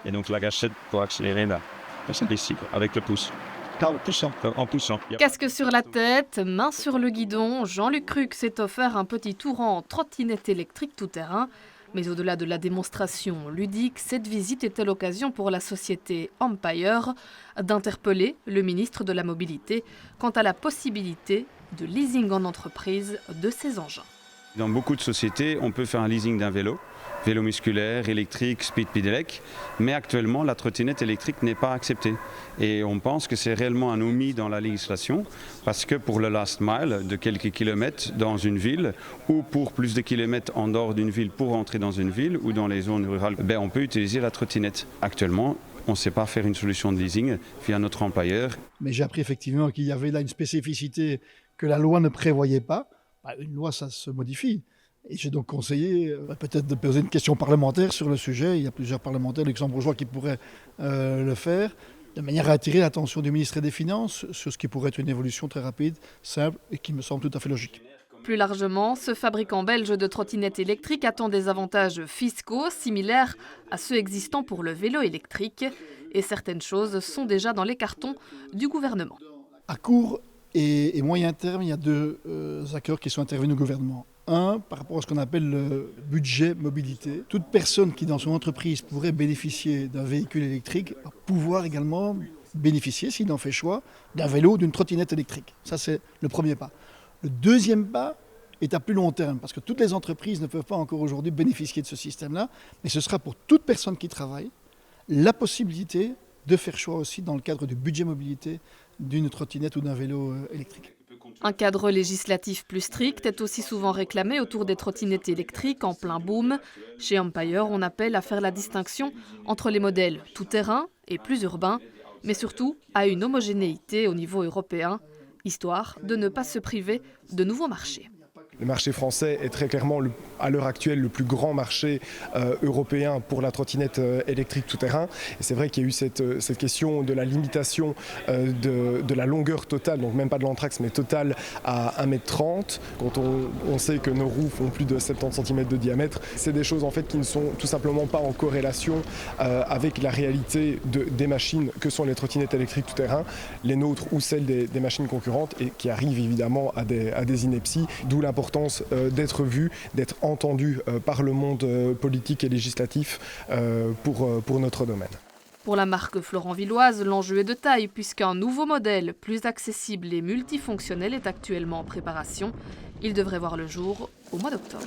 Et donc la gâchette pour accélérer là, c'est ici, avec le pouce. En poussant. Casque sur la tête, main sur le guidon, Jean-Luc Cruc s'est offert un petit tour en trottinette électrique tout-terrain. Mais au-delà de la démonstration ludique, cette visite était l'occasion pour la société Empire d'interpeller le ministre de la Mobilité quant à la possibilité de leasing en entreprise de ces engins. Dans beaucoup de sociétés, on peut faire un leasing d'un vélo musculaire, électrique, speed pedelec, mais actuellement la trottinette électrique n'est pas acceptée. Et on pense que c'est réellement un omis dans la législation, parce que pour le last mile de quelques kilomètres dans une ville, ou pour plus de kilomètres en dehors d'une ville pour entrer dans une ville, ou dans les zones rurales, on peut utiliser la trottinette. Actuellement, on ne sait pas faire une solution de leasing via notre employeur. Mais j'ai appris effectivement qu'il y avait là une spécificité que la loi ne prévoyait pas. Une loi, ça se modifie. Et j'ai donc conseillé peut-être de poser une question parlementaire sur le sujet. Il y a plusieurs parlementaires luxembourgeois qui pourraient le faire, de manière à attirer l'attention du ministre des Finances sur ce qui pourrait être une évolution très rapide, simple et qui me semble tout à fait logique. Plus largement, ce fabricant belge de trottinettes électriques attend des avantages fiscaux similaires à ceux existants pour le vélo électrique. Et certaines choses sont déjà dans les cartons du gouvernement. À court et moyen terme, il y a deux accords qui sont intervenus au gouvernement. Un, par rapport à ce qu'on appelle le budget mobilité. Toute personne qui, dans son entreprise, pourrait bénéficier d'un véhicule électrique va pouvoir également bénéficier, s'il en fait choix, d'un vélo ou d'une trottinette électrique. Ça, c'est le premier pas. Le deuxième pas est à plus long terme, parce que toutes les entreprises ne peuvent pas encore aujourd'hui bénéficier de ce système-là, mais ce sera pour toute personne qui travaille la possibilité de faire choix aussi, dans le cadre du budget mobilité, d'une trottinette ou d'un vélo électrique. Un cadre législatif plus strict est aussi souvent réclamé autour des trottinettes électriques en plein boom. Chez Empire, on appelle à faire la distinction entre les modèles tout-terrain et plus urbains, mais surtout à une homogénéité au niveau européen, histoire de ne pas se priver de nouveaux marchés. Le marché français est très clairement, à l'heure actuelle, le plus grand marché européen pour la trottinette électrique tout-terrain. Et c'est vrai qu'il y a eu cette question de la limitation de la longueur totale, donc même pas de l'anthrax, mais totale à 1,30 m. Quand on sait que nos roues font plus de 70 cm de diamètre, c'est des choses en fait qui ne sont tout simplement pas en corrélation avec la réalité des machines que sont les trottinettes électriques tout-terrain, les nôtres ou celles des machines concurrentes, et qui arrivent évidemment à des inepties, d'où l'importance d'être vu, d'être entendu par le monde politique et législatif pour notre domaine. Pour la marque Florent Villoise, l'enjeu est de taille puisqu'un nouveau modèle plus accessible et multifonctionnel est actuellement en préparation. Il devrait voir le jour au mois d'octobre.